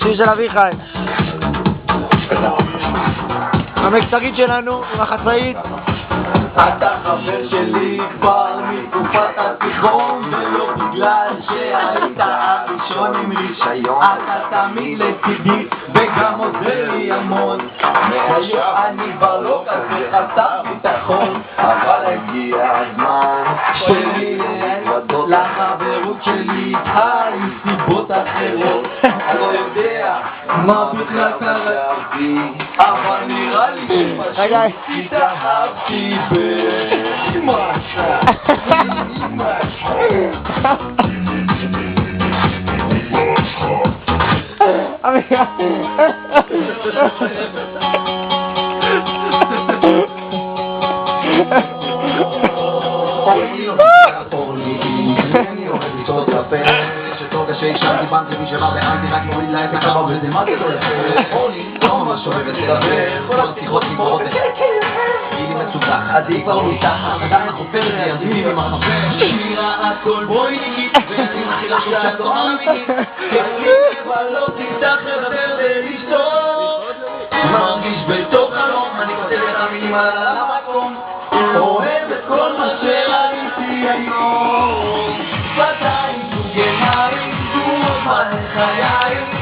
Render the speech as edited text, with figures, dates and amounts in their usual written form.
שיר של אביחי. המקצרית שלנו עם החצאית. אתה חבר שלי כבר מתקופת התיכון, ולא בגלל שהיית הראשון עם רישיון. אתה תמיד לצידי וגם עוזר לי המון. היום אני כבר לא כזה חסר ביטחון, אבל הגיע הזמן שלי לחברות שלי היו סיבות אחרות. אני לא יודע מה בכלל קראתי, אבל נראה לי שפשוט התאהבתי במשהו. אני אוהב לצעות קפה שטוב שישנתי בנתי מי שבא והייתי רק מוריד לה את הקרב וזה מה זה לא יפה. אורלי לא ממש אוהבת לדבר, כל השיחות נגמרות היא מצוקה, עדי כבר לא מתחת עדיין חופרת לידי ומחפש שירה הכל בואי נגיד ואני מתחיל לחשוב שאת לא אמיתית אני כבר לא תפתח לדבר ולשתות מרגיש בתוך חלום אני כותב את המילים על המקום אוהב את כל מה שראיתי היום שפתיים סוגניים סוג מלא חיים